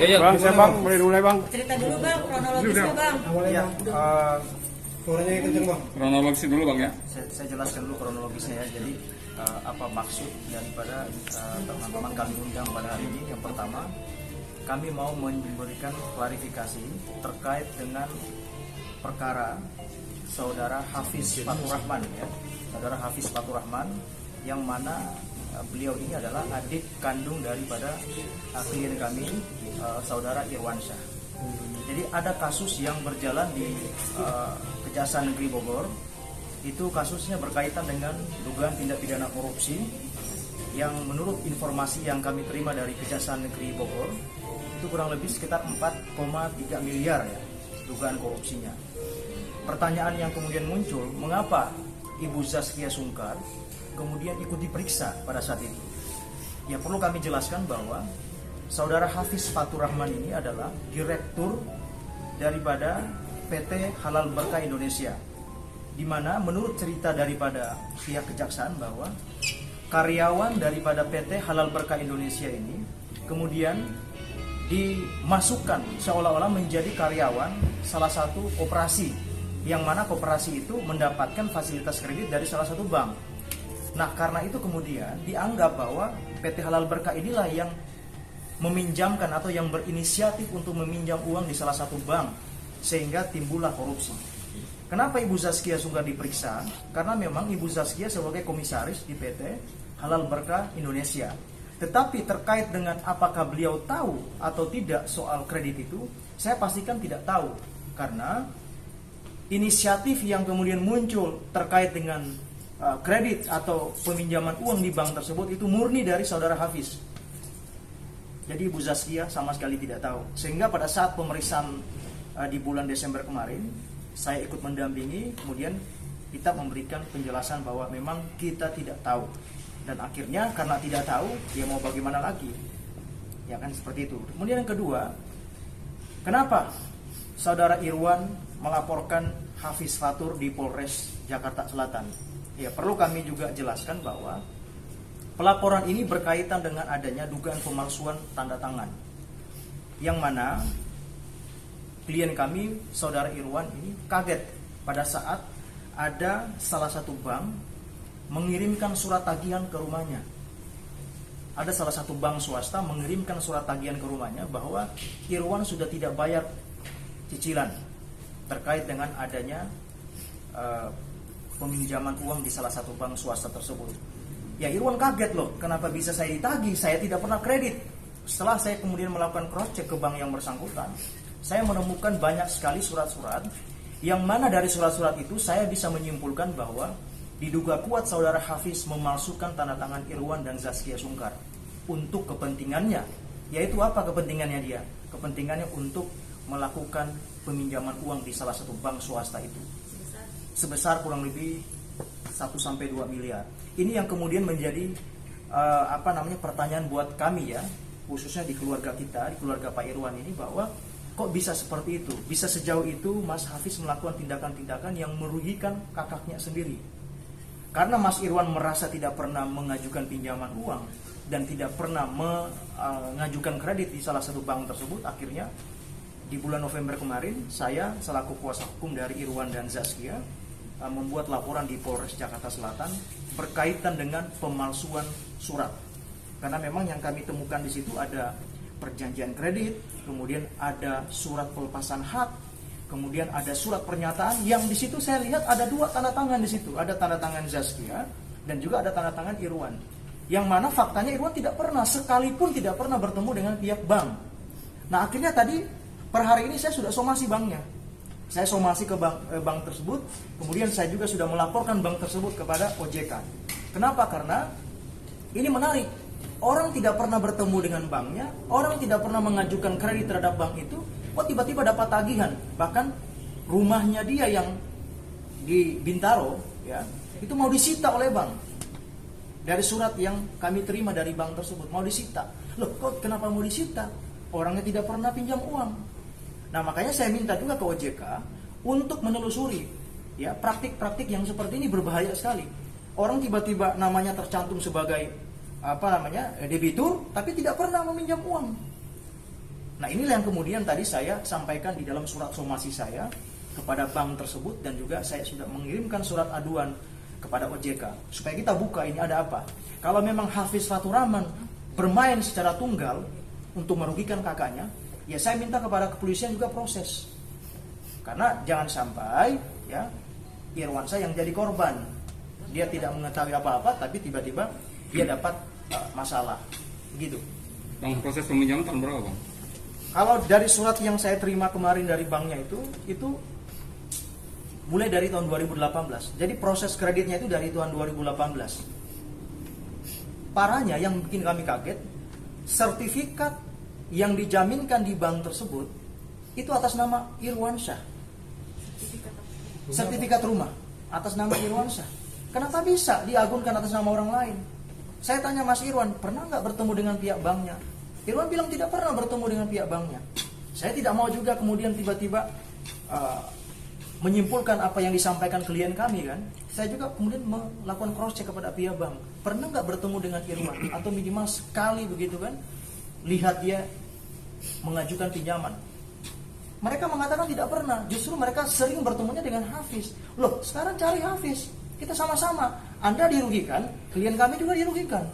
Iya, Bang, saya Bang, boleh mulai Bang. Cerita dulu Bang, kronologisnya Bang. Ya, Suaranya kenceng Bang. Kronologis dulu Bang ya. saya jelaskan dulu kronologisnya ya. Jadi apa maksud daripada teman-teman kami undang pada hari ini? Yang pertama, kami mau memberikan klarifikasi terkait dengan perkara saudara Hafiz Fatur Rahman ya. Saudara Hafiz Fatur Rahman yang mana beliau ini adalah adik kandung daripada klien kami, saudara Irwansyah. Jadi ada kasus yang berjalan di Kejaksaan Negeri Bogor. Itu kasusnya berkaitan dengan dugaan tindak pidana korupsi yang menurut informasi yang kami terima dari Kejaksaan Negeri Bogor itu kurang lebih sekitar 4,3 miliar ya dugaan korupsinya. Pertanyaan yang kemudian muncul, mengapa Ibu Zaskia Sungkar kemudian ikut diperiksa pada saat itu? Ya perlu kami jelaskan bahwa saudara Hafiz Fatur Rahman ini adalah direktur daripada PT Halal Berkah Indonesia, di mana menurut cerita daripada pihak kejaksaan bahwa karyawan daripada PT Halal Berkah Indonesia ini kemudian dimasukkan seolah-olah menjadi karyawan salah satu koperasi, yang mana koperasi itu mendapatkan fasilitas kredit dari salah satu bank. Nah karena itu kemudian dianggap bahwa PT Halal Berkah inilah yang meminjamkan atau yang berinisiatif untuk meminjam uang di salah satu bank, sehingga timbullah korupsi. Kenapa Ibu Zaskia Sungkar diperiksa? Karena memang Ibu Zaskia sebagai komisaris di PT Halal Berkah Indonesia. Tetapi terkait dengan apakah beliau tahu atau tidak soal kredit itu, saya pastikan tidak tahu. Karena inisiatif yang kemudian muncul terkait dengan kredit atau peminjaman uang di bank tersebut itu murni dari saudara Hafiz. Jadi Ibu Zaskia sama sekali tidak tahu. Sehingga pada saat pemeriksaan di bulan Desember kemarin, saya ikut mendampingi, kemudian kita memberikan penjelasan bahwa memang kita tidak tahu. Dan akhirnya karena tidak tahu, dia mau bagaimana lagi? Ya kan seperti itu. Kemudian yang kedua, kenapa saudara Irwan melaporkan Hafiz Fatur di Polres Jakarta Selatan? Ya perlu kami juga jelaskan bahwa pelaporan ini berkaitan dengan adanya dugaan pemalsuan tanda tangan, yang mana klien kami, saudara Irwan ini kaget pada saat ada salah satu bank mengirimkan surat tagihan ke rumahnya. Ada salah satu bank swasta mengirimkan surat tagihan ke rumahnya bahwa Irwan sudah tidak bayar cicilan terkait dengan adanya peminjaman uang di salah satu bank swasta tersebut. Ya Irwan kaget loh, kenapa bisa saya ditagih? Saya tidak pernah kredit. Setelah saya kemudian melakukan cross check ke bank yang bersangkutan, saya menemukan banyak sekali surat-surat, yang mana dari surat-surat itu saya bisa menyimpulkan bahwa diduga kuat saudara Hafiz memalsukan tanda tangan Irwan dan Zaskia Sungkar untuk kepentingannya. Yaitu apa kepentingannya dia? Kepentingannya untuk melakukan peminjaman uang di salah satu bank swasta itu sebesar kurang lebih 1-2 miliar. Ini yang kemudian menjadi pertanyaan buat kami ya, khususnya di keluarga kita, di keluarga Pak Irwan ini, bahwa kok bisa seperti itu? Bisa sejauh itu Mas Hafiz melakukan tindakan-tindakan yang merugikan kakaknya sendiri. Karena Mas Irwan merasa tidak pernah mengajukan pinjaman uang dan tidak pernah mengajukan kredit di salah satu bank tersebut, akhirnya di bulan November kemarin saya selaku kuasa hukum dari Irwan dan Zaskia membuat laporan di Polres Jakarta Selatan berkaitan dengan pemalsuan surat. Karena memang yang kami temukan di situ ada perjanjian kredit, kemudian ada surat pelepasan hak, kemudian ada surat pernyataan yang di situ saya lihat ada 2 tanda tangan di situ, ada tanda tangan Zaskia dan juga ada tanda tangan Irwan. Yang mana faktanya Irwan tidak pernah, sekalipun tidak pernah bertemu dengan pihak bank. Nah akhirnya tadi per hari ini saya sudah somasi banknya. Saya somasi ke bank tersebut, kemudian saya juga sudah melaporkan bank tersebut kepada OJK. Kenapa? Karena ini menarik. Orang tidak pernah bertemu dengan banknya, orang tidak pernah mengajukan kredit terhadap bank itu, kok tiba-tiba dapat tagihan. Bahkan rumahnya dia yang di Bintaro ya, itu mau disita oleh bank. Dari surat yang kami terima dari bank tersebut mau disita. Loh, kok kenapa mau disita? Orangnya tidak pernah pinjam uang. Nah, makanya saya minta juga ke OJK untuk menelusuri ya, praktik-praktik yang seperti ini berbahaya sekali. Orang tiba-tiba namanya tercantum sebagai debitur tapi tidak pernah meminjam uang. Nah inilah yang kemudian tadi saya sampaikan di dalam surat somasi saya kepada bank tersebut, dan juga saya sudah mengirimkan surat aduan kepada OJK supaya kita buka ini ada apa. Kalau memang Hafiz Fatur Rahman bermain secara tunggal untuk merugikan kakaknya, ya saya minta kepada kepolisian juga proses. Karena jangan sampai ya Irwansyah yang jadi korban. Dia tidak mengetahui apa-apa tapi tiba-tiba dia dapat masalah. Begitu. Bang, proses peminjaman tahun berapa, Bang? Kalau dari surat yang saya terima kemarin dari banknya itu mulai dari tahun 2018. Jadi proses kreditnya itu dari tahun 2018. Parahnya yang bikin kami kaget, sertifikat yang dijaminkan di bank tersebut itu atas nama Irwansyah. Sertifikat rumah atas nama Irwansyah. Kenapa bisa diagunkan atas nama orang lain? Saya tanya Mas Irwan, pernah nggak bertemu dengan pihak banknya? Irwan bilang tidak pernah bertemu dengan pihak banknya. Saya tidak mau juga kemudian tiba-tiba menyimpulkan apa yang disampaikan klien kami kan. Saya juga kemudian melakukan cross check kepada pihak bank. Pernah nggak bertemu dengan Irwan? Atau minimal sekali begitu kan? Lihat dia mengajukan pinjaman. Mereka mengatakan tidak pernah. Justru mereka sering bertemunya dengan Hafiz. Loh, sekarang cari Hafiz. Kita sama-sama. Anda dirugikan, klien kami juga dirugikan.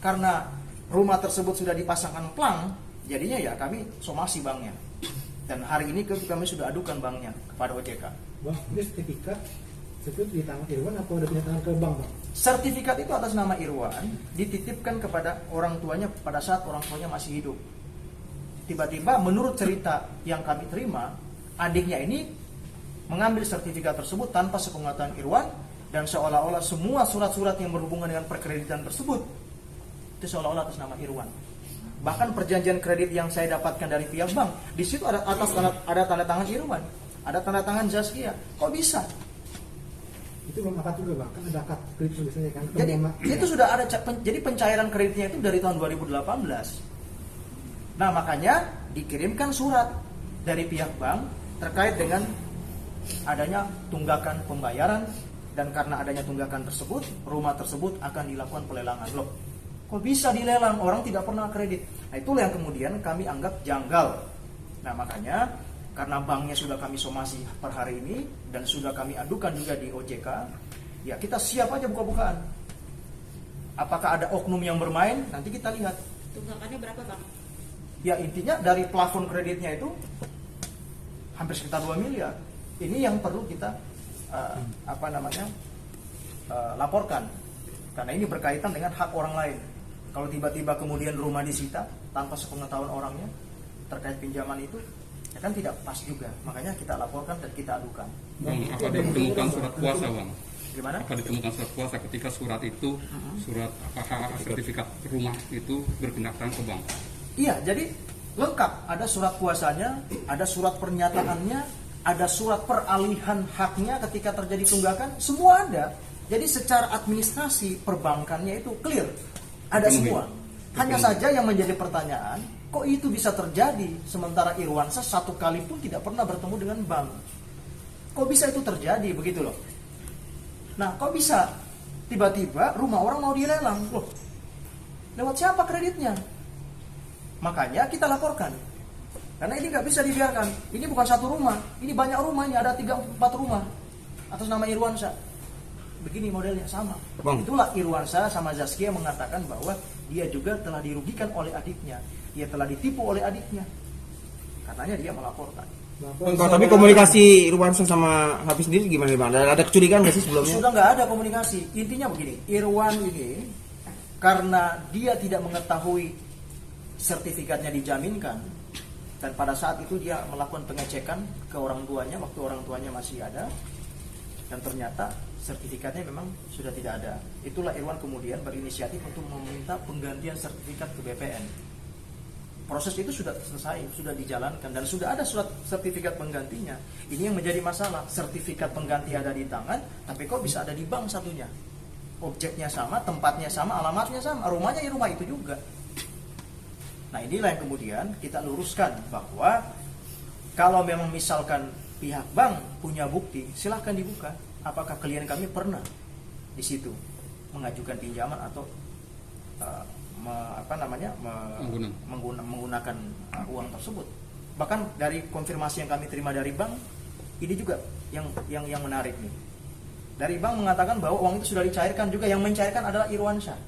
Karena rumah tersebut sudah dipasangkan plang, jadinya ya kami somasi banknya. Dan hari ini kami sudah adukan banknya kepada OJK. Bang, ini sertifikat di tangan Irwan atau ada punya tangan ke bank, Bang? Sertifikat itu atas nama Irwan dititipkan kepada orang tuanya pada saat orang tuanya masih hidup. Tiba-tiba menurut cerita yang kami terima, adiknya ini mengambil sertifikat tersebut tanpa sepengetahuan Irwan, dan seolah-olah semua surat-surat yang berhubungan dengan perkreditan tersebut itu seolah-olah atas nama Irwan. Bahkan perjanjian kredit yang saya dapatkan dari pihak bank, di situ ada tanda tangan Irwan, ada tanda tangan Zaskia. Kok bisa? Itu belum akad juga, Bang. Kan ada akad kredit biasanya kan. Jadi itu sudah ada, jadi pencairan kreditnya itu dari tahun 2018. Nah makanya dikirimkan surat dari pihak bank terkait dengan adanya tunggakan pembayaran, dan karena adanya tunggakan tersebut, rumah tersebut akan dilakukan pelelangan. Loh, kok bisa dilelang? Orang tidak pernah kredit. Nah itulah yang kemudian kami anggap janggal. Nah makanya karena banknya sudah kami somasi per hari ini dan sudah kami adukan juga di OJK, ya kita siap aja buka-bukaan. Apakah ada oknum yang bermain? Nanti kita lihat. Tunggakannya berapa, Bang? Ya intinya dari plafon kreditnya itu hampir sekitar 2 miliar. Ini yang perlu kita laporkan. Karena ini berkaitan dengan hak orang lain. Kalau tiba-tiba kemudian rumah disita tanpa sepengetahuan orangnya terkait pinjaman itu, ya kan tidak pas juga. Makanya kita laporkan dan kita adukan. Bang, apa ditemukan surat kuasa, Bang? Gimana? Apa ditemukan surat kuasa ketika surat itu, surat sertifikat rumah itu berpindahkan ke bank? Iya, jadi lengkap. Ada surat kuasanya, ada surat pernyataannya, ada surat peralihan haknya ketika terjadi tunggakan, semua ada. Jadi secara administrasi perbankannya itu clear, ada semua. Hanya saja yang menjadi pertanyaan, kok itu bisa terjadi sementara Irwansyah satu kali pun tidak pernah bertemu dengan bank? Kok bisa itu terjadi begitu loh? Nah, kok bisa tiba-tiba rumah orang mau dilelang? Loh, lewat siapa kreditnya? Makanya kita laporkan. Karena ini nggak bisa dibiarkan. Ini bukan satu rumah, ini banyak rumah, ini ada 3-4 rumah atas nama Irwansyah. Begini modelnya sama. Bang. Itulah Irwansyah sama Zaskia mengatakan bahwa dia juga telah dirugikan oleh adiknya, dia telah ditipu oleh adiknya. Katanya dia melaporkan. Bang, tapi komunikasi Irwansyah sama Hafiz sendiri gimana, Bang? Ada kecurigaan nggak sih sebelumnya? Sudah nggak ada komunikasi. Intinya begini, Irwan ini karena dia tidak mengetahui sertifikatnya dijaminkan, dan pada saat itu dia melakukan pengecekan ke orang tuanya waktu orang tuanya masih ada, dan ternyata sertifikatnya memang sudah tidak ada. Itulah Irwan kemudian berinisiatif untuk meminta penggantian sertifikat ke BPN. Proses itu sudah selesai, sudah dijalankan, dan sudah ada surat sertifikat penggantinya. Ini yang menjadi masalah, sertifikat pengganti ada di tangan, tapi kok bisa ada di bank satunya? Objeknya sama, tempatnya sama, alamatnya sama, rumahnya di rumah itu juga. Nah inilah yang kemudian kita luruskan bahwa kalau memang misalkan pihak bank punya bukti, silahkan dibuka. Apakah klien kami pernah di situ mengajukan pinjaman atau menggunakan uang tersebut. Bahkan dari konfirmasi yang kami terima dari bank, ini juga yang menarik nih. Dari bank mengatakan bahwa uang itu sudah dicairkan juga, yang mencairkan adalah Irwansyah.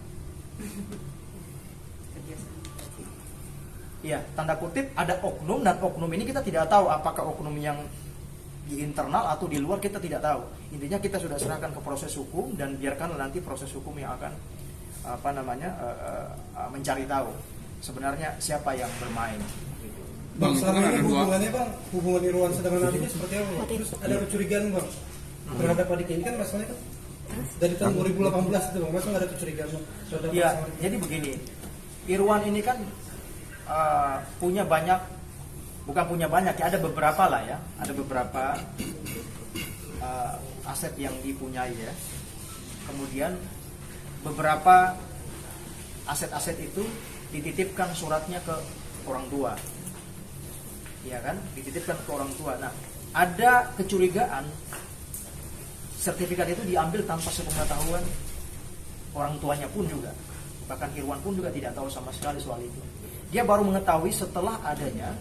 Iya, tanda kutip ada oknum, dan oknum ini kita tidak tahu apakah oknum yang di internal atau di luar, kita tidak tahu. Intinya kita sudah serahkan ke proses hukum, dan biarkan nanti proses hukum yang akan mencari tahu sebenarnya siapa yang bermain. Gitu. Bang, selama ada ini dua. hubungannya Bang, hubungan Irwansyah dengan adiknya seperti apa Bang? Terus ada kecurigaan Bang terhadap adiknya ini kan masalahnya kan dari tahun 2018 itu Bang, masa nggak ada kecurigaan Bang? Terhadap Ya, pasangan ini? jadi begini, Irwan ini kan punya banyak, bukan punya banyak ya, ada beberapa lah ya, ada beberapa aset yang dipunyai ya. Kemudian beberapa aset-aset itu dititipkan suratnya ke orang tua, ya kan, dititipkan ke orang tua. Nah, ada kecurigaan sertifikat itu diambil tanpa sepengetahuan orang tuanya pun juga, bahkan Irwan pun juga tidak tahu sama sekali soal itu. Dia baru mengetahui setelah adanya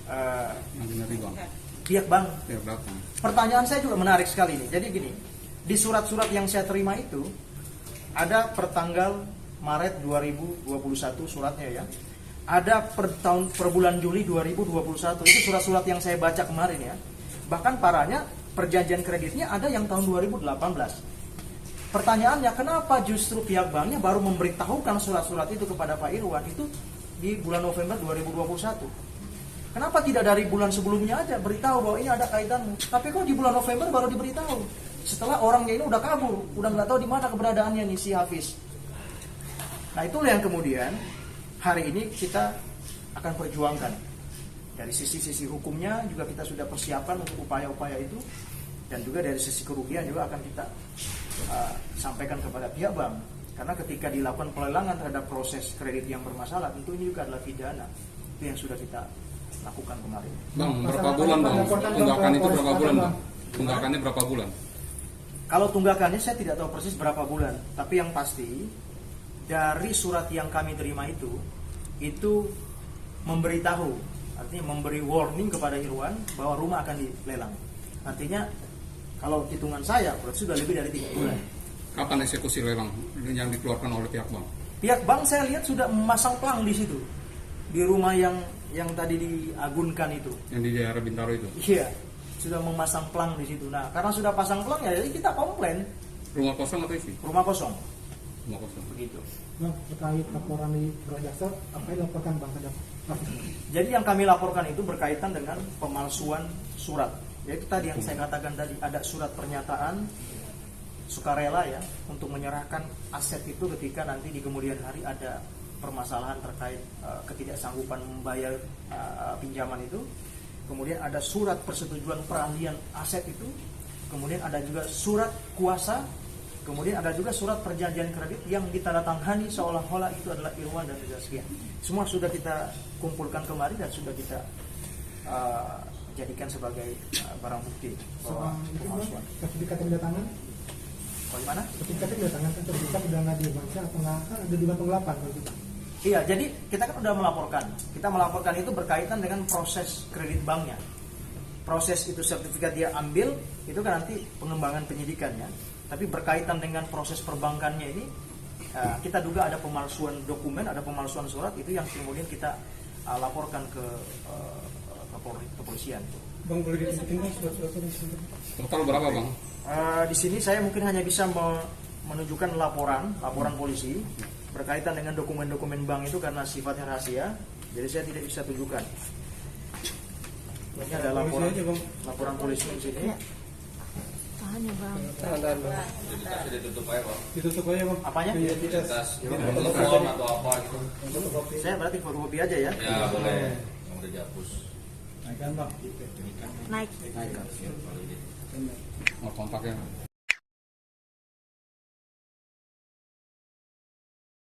Dari bank. pihak bank. Ya, belakang. Pertanyaan saya juga menarik sekali nih. Jadi gini, di surat-surat yang saya terima itu ada pertanggal Maret 2021 suratnya ya. Ada per bulan Juli 2021. Itu surat-surat yang saya baca kemarin ya. Bahkan parahnya perjanjian kreditnya ada yang tahun 2018. Pertanyaannya, kenapa justru pihak banknya baru memberitahukan surat-surat itu kepada Pak Irwan itu di bulan November 2021? Kenapa tidak dari bulan sebelumnya aja beritahu bahwa ini ada kaitanmu? Tapi kok di bulan November baru diberitahu? Setelah orangnya ini udah kabur, udah nggak tahu di mana keberadaannya nih si Hafiz. Nah, itulah yang kemudian hari ini kita akan perjuangkan. Dari sisi hukumnya juga kita sudah persiapkan untuk upaya-upaya itu, dan juga dari sisi kerugian juga akan kita sampaikan kepada pihak bank. Karena ketika dilakukan pelelangan terhadap proses kredit yang bermasalah, tentu ini juga adalah pidana. Itu yang sudah kita lakukan kemarin. Bang, berapa bulan Bang? Tunggakan itu berapa bulan Bang? Tunggakannya berapa bulan? Kalau tunggakannya saya tidak tahu persis berapa bulan, tapi yang pasti dari surat yang kami terima itu memberitahu, artinya memberi warning kepada Irwan bahwa rumah akan dilelang. Artinya kalau hitungan saya berarti sudah lebih dari 3 bulan. Kapan eksekusi lelang yang dikeluarkan oleh pihak bank? Pihak bank saya lihat sudah memasang plang di situ, di rumah yang tadi diagunkan itu. Yang di daerah Bintaro itu? Iya, sudah memasang plang di situ. Nah, karena sudah pasang plang ya, jadi kita komplain. Rumah kosong atau isi? Rumah kosong, Rumah kosong. begitu. Bang, terkait laporan di Jaksa, apa yang dilaporkan Bang terhadap Hafiz? Jadi yang kami laporkan itu berkaitan dengan pemalsuan surat. Yaitu tadi yang saya katakan tadi, ada surat pernyataan sukarela ya untuk menyerahkan aset itu ketika nanti di kemudian hari ada permasalahan terkait ketidaksanggupan membayar pinjaman itu. Kemudian ada surat persetujuan peralihan aset itu. Kemudian ada juga surat kuasa. Kemudian ada juga surat perjanjian kredit yang ditandatangani seolah-olah itu adalah Irwan dan Zaskia. Semua sudah kita kumpulkan kemarin dan sudah kita jadikan sebagai barang bukti bahwa pemalsuan. Sertifikat yang didatangan? Bagaimana? Sertifikat yang didatangan kan sertifikat sudah nggak di Irwansyah atau nggak, kan ada di Banteng 8 kalau gitu. Iya, jadi kita kan udah melaporkan. Kita melaporkan itu berkaitan dengan proses kredit banknya. Proses itu sertifikat dia ambil, itu kan nanti pengembangan penyidikannya. Tapi berkaitan dengan proses perbankannya ini, kita duga ada pemalsuan dokumen, ada pemalsuan surat, itu yang kemudian kita laporkan ke kepolisian. Bang, boleh ditunjukin Bang surat-suratnya di sini? Total berapa Bang? Di sini saya mungkin hanya bisa menunjukkan laporan polisi berkaitan dengan dokumen-dokumen bank itu karena sifatnya rahasia, jadi saya tidak bisa tunjukkan. Ini ada laporan polisi di sini. Tahan ya Bang. Tahan Bang. Ditutup aja Bang. Ditutup aja Bang. Apanya? Identitas. Telepon atau apa gitu. Fotokopi. Saya berarti fotokopi aja ya. Ya boleh. Yang udah dihapus. Naikkan Bang. Naik. Naik. Oh, kontaknya.